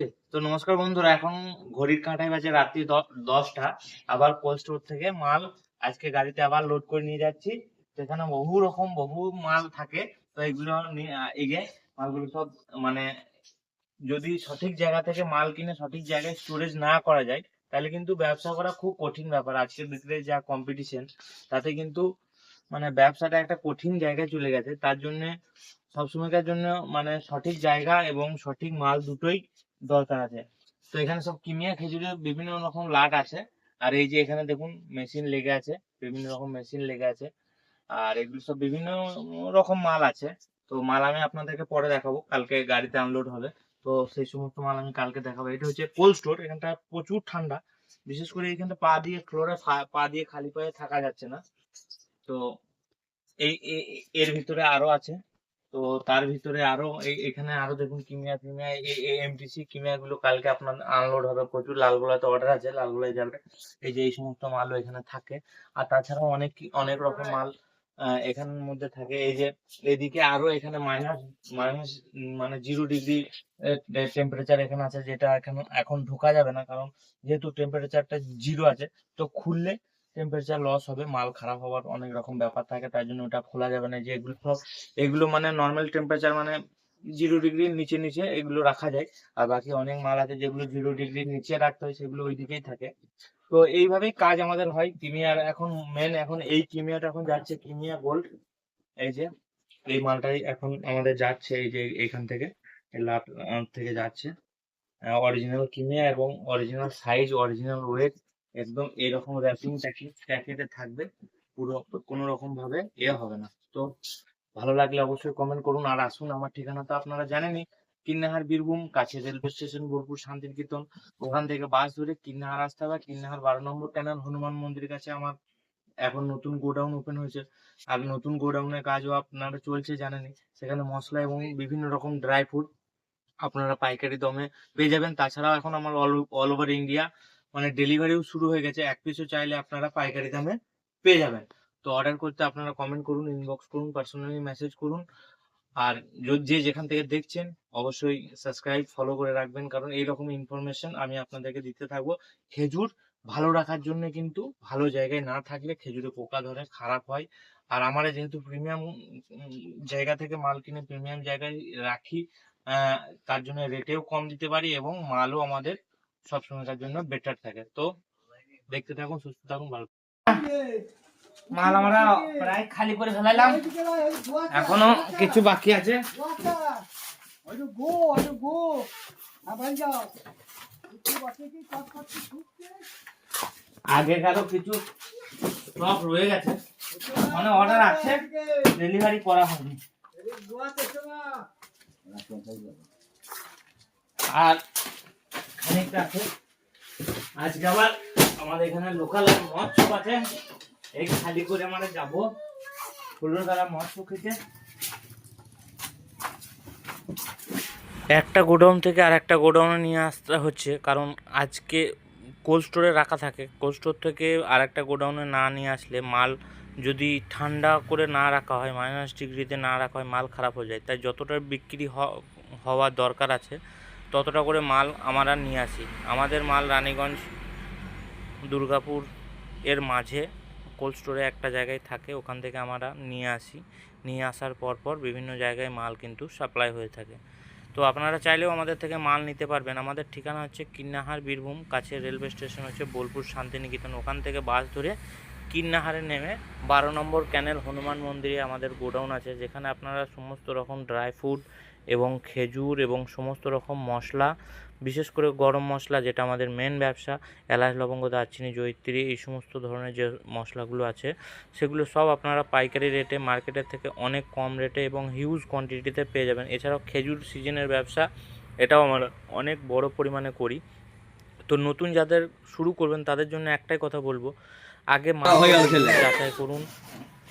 তো নমস্কার বন্ধুরা, এখন ঘড়ির কাঁটায় বাজে রাত্রি 10টা। আবার কোল্ড স্টোর থেকে মাল আজকে গাড়িতে আবার লোড করে নিয়ে যাচ্ছি। তো এখানে বহু মাল থাকে। তো এগুলো এগে মালগুলো সব মানে যদি সঠিক জায়গা থেকে মাল কিনে সঠিক জায়গায় স্টোরেজ না করা যায়, তাহলে কিন্তু ব্যবসা করা খুব কঠিন ব্যাপার। আজকের দিনে যা কম্পিটিশন, তাতে কিন্তু মানে ব্যবসাটা একটা কঠিন জায়গায় চলে গেছে। তার জন্য সবসময়কার জন্য মানে সঠিক জায়গা এবং সঠিক মাল দুটোই দরকার আছে। তো এখানে সব কিমিয়া খেজুরের বিভিন্ন রকম লাট আছে। আর এই যে এখানে দেখুন মেশিন লেগে আছে, বিভিন্ন রকম মেশিন লেগে আছে। আর এগুলো সব বিভিন্ন রকম মাল আছে। তো মাল আমি আপনাদেরকে পরে দেখাবো, কালকে গাড়িতে আনলোড হবে। তো সেই সমস্ত মাল আমি কালকে দেখাবো। এটা হচ্ছে কোল্ড স্টোর। এখানটা প্রচুর ঠান্ডা, বিশেষ করে এখানটা পা দিয়ে ফ্লোরে পা দিয়ে খালি পায়ে থাকা যাচ্ছে না। তো এর ভিতরে আরো আছে। তো তার ভিতরে আরো এখানে আরো দেখুন কিমিয়া ফিমিয়া এমটিসি কিমিয়া গুলো কালকে আপনার আনলোড হবে। প্রচুর লালগোলাতে অর্ডার আছে, লালগোলায় যাবে। এই যে এই সমস্ত মালও এখানে থাকে। আর তাছাড়াও অনেক অনেক রকম মাল এখানের মধ্যে থাকে। এই যে এদিকে আরো এখানে মাইনাস মাইনাস মানে 0 ডিগ্রি টেম্পারেচার এখানে আছে, যেটা এখন ঢোকা যাবে না, কারণ যেহেতু টেম্পারেচারটা 0 আছে। তো খুললে টেম্পারেচার লস হবে, মাল খারাপ হওয়ার অনেক রকম ব্যাপার থাকে। তাই জন্য ওটা খোলা যাবে না। যে এগুলো সব এগুলো মানে নর্মাল টেম্পারেচার মানে 0 ডিগ্রির নিচে নিচে এগুলো রাখা যায়। আর বাকি অনেক মাল আছে যেগুলো 0 ডিগ্রির নিচে রাখতে হয়, সেগুলো ওই দিকেই থাকে। তো এইভাবেই কাজ আমাদের হয়। কিমিয়ার এখন এখন এই কিমিয়াটা এখন যাচ্ছে কিমিয়া গোল্ড। এই যে এই মালটাই এখন আমাদের যাচ্ছে, এই যে এইখান থেকে এই লাট থেকে যাচ্ছে অরিজিনাল কিমিয়া, এবং অরিজিনাল সাইজ, অরিজিনাল ওয়েট, একদম এরকম র্যাপিং প্যাকেটে থাকবে। পুরো কোনো রকম ভাবে হবে না। তো ভালো লাগলে অবশ্যই কমেন্ট করুন। আর আসুন, আমার ঠিকানা তো আপনারা জানেনই, কিন্নাহার বীরভূম, কাছে রেলওয়ে স্টেশন বোলপুর শান্তিনিকেতন। ওখান থেকে বাস ধরে কিন্নাহার আসতে হবে। কিন্নাহার 12 নম্বর ক্যানেল হনুমান মন্দিরের কাছে আমার এখন নতুন গোডাউন ওপেন হয়েছে। আর নতুন গোডাউনের কাজও আপনারা চলছে জানেনই। সেখানে মশলা এবং বিভিন্ন রকম ড্রাই ফ্রুট আপনারা পাইকারি দামে পেয়ে যাবেন। তাছাড়াও এখন আমার অল ওভার ইন্ডিয়া মানে ডেলিভারিও শুরু হয়ে গেছে। এক পিসও চাইলে আপনারা পাইকারি দামে পেয়ে যাবেন। তো অর্ডার করতে আপনারা কমেন্ট করুন, ইনবক্স করুন, পার্সোনালি মেসেজ করুন। আর যে যেখান থেকে দেখছেন অবশ্যই সাবস্ক্রাইব ফলো করে রাখবেন, কারণ এইরকম ইনফরমেশন আমি আপনাদেরকে দিতে থাকবো। খেজুর ভালো রাখার জন্য কিন্তু ভালো জায়গায় না থাকলে খেজুরে পোকা ধরে, খারাপ হয়। আর আমরা যেহেতু প্রিমিয়াম জায়গা থেকে মাল কিনে প্রিমিয়াম জায়গায় রাখি, আহ, তার জন্য রেটেও কম দিতে পারি এবং মালও আমাদের সবসময়কার জন্য বেটার থাকে। তো দেখতে থাকুন, সুস্থ থাকুন, ভালো। মাল আমরা প্রায় খালি করে ফেলাইলাম, এখনো কিছু বাকি আছে। আগেকারও কিছু স্টক রয়ে গেছে, মানে অর্ডার আছে, ডেলিভারি করা হয়নি। আর খানিকটা আছে আজকে আবার আমাদের এখানে লোকাল মহোৎসব আছে। এই খালি করে আমরা যাবো, ফুলদারা মহোৎসব খেতে। একটা গোডাউন থেকে আর একটা গোডাউনে নিয়ে আসতে হচ্ছে, কারণ আজকে কোল্ড স্টোরে রাখা থাকে। কোল্ড স্টোর থেকে আর একটা গোডাউনে না নিয়ে আসলে মাল যদি ঠান্ডা করে না রাখা হয়, -ডিগ্রিতে না রাখা হয়, মাল খারাপ হয়ে যায়। তাই যতটা বিক্রি হওয়ার দরকার আছে ততটা করে মাল আমরা নিয়ে আসি। আমাদের মাল রানীগঞ্জ দুর্গাপুর এর মাঝে কোল্ড স্টোরে একটা জায়গায় থাকে, ওখান থেকে আমরা নিয়ে আসি। নিয়ে আসার পর বিভিন্ন জায়গায় মাল কিন্তু সাপ্লাই হয়ে থাকে। তো আপনারা চাইলেও আমাদের থেকে মাল নিতে পারবেন। আমাদের ঠিকানা হচ্ছে কিন্নাহার বীরভূম, কাছে রেলওয়ে স্টেশন হচ্ছে বোলপুর শান্তিনিকেতন। ওখান থেকে বাস ধরে কিন্নাহারে নেমে 12 নম্বর ক্যানেল হনুমান মন্দিরে আমাদের গোডাউন আছে, যেখানে আপনারা সমস্ত রকম ড্রাই ফ্রুট এবং খেজুর এবং সমস্ত রকম মশলা, বিশেষ করে গরম মশলা যেটা আমাদের মেন ব্যবসা, এলাচ লবঙ্গ দারচিনি জয়িত্রী, এই সমস্ত ধরনের যে মশলাগুলো আছে সেগুলো সব আপনারা পাইকারি রেটে মার্কেটের থেকে অনেক কম রেটে এবং হিউজ কোয়ান্টিটিতে পেয়ে যাবেন। এছাড়াও খেজুর সিজনের ব্যবসা, এটাও আমরা অনেক বড় পরিমাণে করি। তো নতুন যাদের শুরু করবেন তাদের জন্য একটাই কথা বলবো, আগে মাল যাচাই করুন,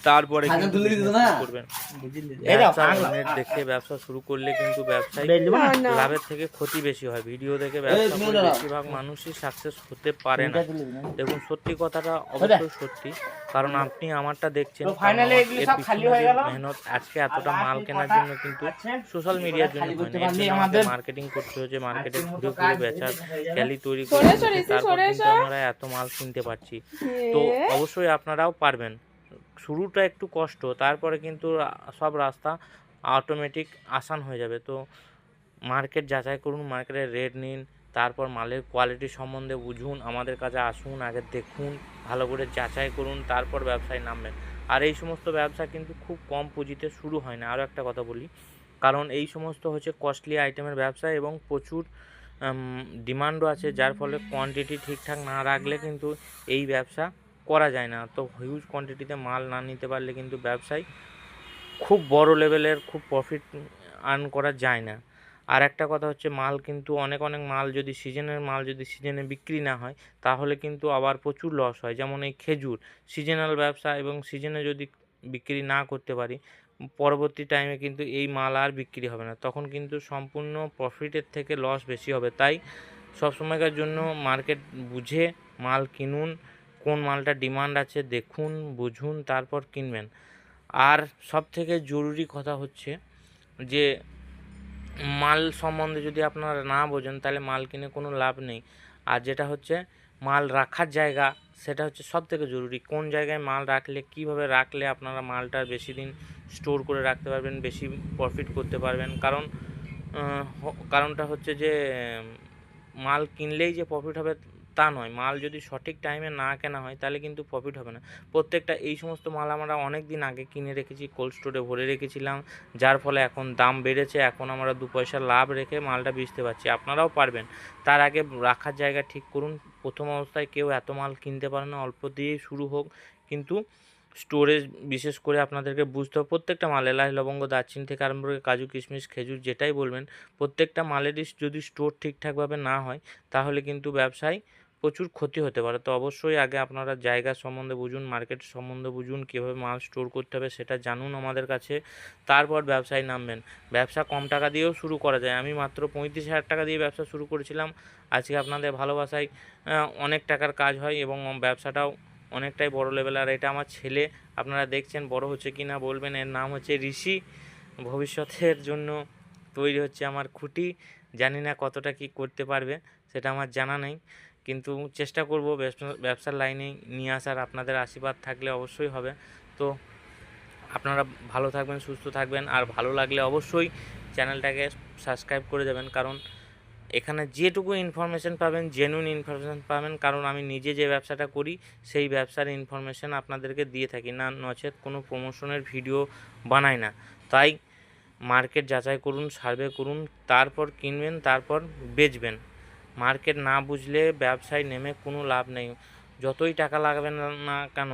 তারপরে কিন্তু business করবেন। এই দাও, ব্যবসা বাংলা। অন্যের দেখে ব্যবসা শুরু করলে কিন্তু ব্যবসায় লাভের থেকে ক্ষতি বেশি হয়। ভিডিও দেখে ব্যবসা করে বেশিরভাগ মানুষই সাকসেস হতে পারে না। দেখুন সত্যি কথাটা অবশ্যই সত্যি, কারণ আপনি আমারটা দেখছেন, তো কারণ ফাইনালি আমার এগুলো এর সব খালি পিছনে হয়ে যে গেল। মেহনত আজকে এতটা আর মাল বাকি কেনার কটা জন্য কিন্তু আছে, সোশ্যাল মিডিয়ার জন্য খালি হয় করতে না, এর পারলেই জন্য আমাকে আমাদের মার্কেটিং করতে হয়েছে, মার্কেটে আজকের মতো ঘুরে ঘুরে কাজ বেচার হয়ে যাবে। ক্যালি তৈরি করতে হয়েছে, তারপর কিন্তু আমরা এত মাল কিনতে পারছি। তো অবশ্যই আপনারাও পারবেন। শুরুটা একটু কষ্ট, তারপরে কিন্তু সব রাস্তা অটোমেটিক আসান হয়ে যাবে। তো মার্কেট যাচাই করুন, মার্কেটের রেট নিন, তারপর মালের কোয়ালিটি সম্বন্ধে বুঝুন, আমাদের কাছে আসুন, আগে দেখুন, ভালো করে যাচাই করুন, তারপর ব্যবসায় নামবেন। আর এই সমস্ত ব্যবসা কিন্তু খুব কম পুঁজিতে শুরু হয় না। আরও একটা কথা বলি, কারণ এই সমস্ত হচ্ছে কস্টলি আইটেমের ব্যবসা এবং প্রচুর ডিমান্ডও আছে, যার ফলে কোয়ান্টিটি ঠিকঠাক না রাখলে কিন্তু এই ব্যবসা করা যায় না। তো হিউজ কোয়ান্টিটিতে মাল না নিতে পারলে কিন্তু ব্যবসায় খুব বড় লেভেলের খুব প্রফিট আর্ন করা যায় না। আর একটা কথা হচ্ছে, মাল কিন্তু অনেক অনেক মাল যদি সিজনের মাল যদি সিজনে বিক্রি না হয়, তাহলে কিন্তু আবার প্রচুর লস হয়। যেমন এই খেজুর সিজনাল ব্যবসা, এবং সিজনে যদি বিক্রি না করতে পারি, পরবর্তী টাইমে কিন্তু এই মাল আর বিক্রি হবে না, তখন কিন্তু সম্পূর্ণ প্রফিটের থেকে লস বেশি হবে। তাই সবসময়কার জন্য মার্কেট বুঝে মাল কিনুন, কোন মালটা ডিমান্ড আছে দেখুন, বুঝুন, তারপর কিনবেন। আর সবথেকে জরুরি কথা হচ্ছে যে মাল সম্বন্ধে যদি আপনারা না বোঝেন, তাহলে মাল কিনে কোনো লাভ নেই। আর যেটা হচ্ছে মাল রাখার জায়গা, সেটা হচ্ছে সবথেকে জরুরি। কোন জায়গায় মাল রাখলে, কীভাবে রাখলে আপনারা মালটা বেশি দিন স্টোর করে রাখতে পারবেন, বেশি প্রফিট করতে পারবেন। কারণটা হচ্ছে যে মাল কিনলেই যে প্রফিট হবে তা নয়। মাল যদি সঠিক টাইমে না কেনা হয়, তাহলে কিন্তু প্রফিট হবে না। প্রত্যেকটা এই সমস্ত মাল আমরা অনেক দিন আগে কিনে রেখেছি, কোল্ড স্টোরে ভরে রেখেছিলাম, যার ফলে এখন দাম বেড়েছে, এখন আমরা 2 পয়সা লাভ রেখে মালটা বেচতে পারছি। আপনারাও পারবেন। তার আগে রাখার জায়গা ঠিক করুন। প্রথম অবস্থায় কেউ এত মাল কিনতে পারে না, অল্প দিয়েই শুরু হোক, কিন্তু স্টোরেজ বিশেষ করে আপনাদেরকে বুঝতে হবে। প্রত্যেকটা মাল, এলাচ, লবঙ্গ, দারচিনি থেকে আরম্ভ করে কাজু, কিশমিশ, খেজুর, যেটাই বলবেন, প্রত্যেকটা মালেরই যদি স্টোর ঠিকঠাকভাবে না হয়, তাহলে কিন্তু ব্যবসায় প্রচুর ক্ষতি হতে পারে। তো অবশ্যই আগে আপনারা জায়গা সম্বন্ধে বুঝুন, মার্কেট সম্বন্ধে বুঝুন, কীভাবে মাল স্টোর করতে হবে সেটা জানুন আমাদের কাছে, তারপর ব্যবসায় নামবেন। ব্যবসা কম টাকা দিয়েও শুরু করা যায়। আমি মাত্র 35,000 টাকা দিয়ে ব্যবসা শুরু করেছিলাম। আজকে আপনাদের ভালোবাসায় অনেক টাকার কাজ হয় এবং ব্যবসাটাও অনেকটাই বড় লেভেল। আর এটা আমার ছেলে, আপনারা দেখছেন, বড় হচ্ছে কি না বলবেন। এর নাম হচ্ছে ঋষি, ভবিষ্যতের জন্য তৈরি হচ্ছে আমার খুঁটি। জানি না কতটা কি করতে পারবে, সেটা আমার জানা নেই, কিন্তু চেষ্টা করব ব্যবসার লাইনে নিয়ে আসার। আপনাদের আশীর্বাদ থাকলে অবশ্যই হবে। তো আপনারা ভালো থাকবেন, সুস্থ থাকবেন, আর ভালো লাগলে অবশ্যই চ্যানেলটাকে সাবস্ক্রাইব করে দেবেন, কারণ এখানে যেটুকু ইনফরমেশন পাবেন জেনুইন ইনফরমেশন পাবেন, কারণ আমি নিজে যে ব্যবসাটা করি সেই ব্যবসার ইনফরমেশন আপনাদেরকে দিয়ে থাকি, না নচেত কোনো প্রমোশনের ভিডিও বানাই না। তাই মার্কেট যাচাই করুন, সার্ভে করুন, তারপর কিনবেন, তারপর বেচবেন। মার্কেট না বুঝলে ব্যবসায় নেমে কোনো লাভ নেই। যতই টাকা লাগবে না কেন,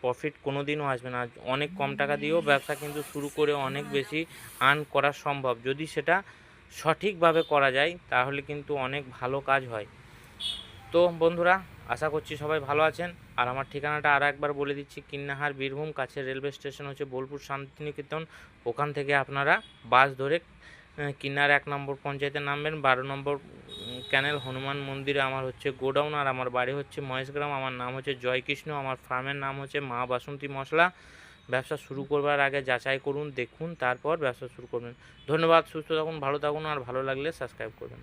প্রফিট কোনো দিনও আসবে না। অনেক কম টাকা দিয়েও ব্যবসা কিন্তু শুরু করে অনেক বেশি আর্ন করা সম্ভব, যদি সেটা সঠিকভাবে করা যায়, তাহলে কিন্তু অনেক ভালো কাজ হয়। তো বন্ধুরা, আশা করছি সবাই ভালো আছেন। আর আমার ঠিকানাটা আর একবার বলে দিচ্ছি, কিন্নাহার, বীরভূম, কাছে রেলওয়ে স্টেশন হচ্ছে বোলপুর শান্তিনিকেতন। ওখান থেকে আপনারা বাস ধরে কিন্নাহার 1 নম্বর পঞ্চায়েতে নামবেন। 12 নম্বর ক্যানেল হনুমান মন্দিরে আমার হচ্ছে গোডাউন, আর আমার বাড়ি হচ্ছে মহেশগ্রাম। আমার নাম হচ্ছে জয়কৃষ্ণ, আমার ফার্মের নাম হচ্ছে মা বাসন্তী মশলা। ব্যবসা শুরু করবার আগে যাচাই করুন, দেখুন, তারপর ব্যবসা শুরু করবেন। ধন্যবাদ। সুস্থ থাকুন, ভালো থাকুন, আর ভালো লাগলে সাবস্ক্রাইব করবেন।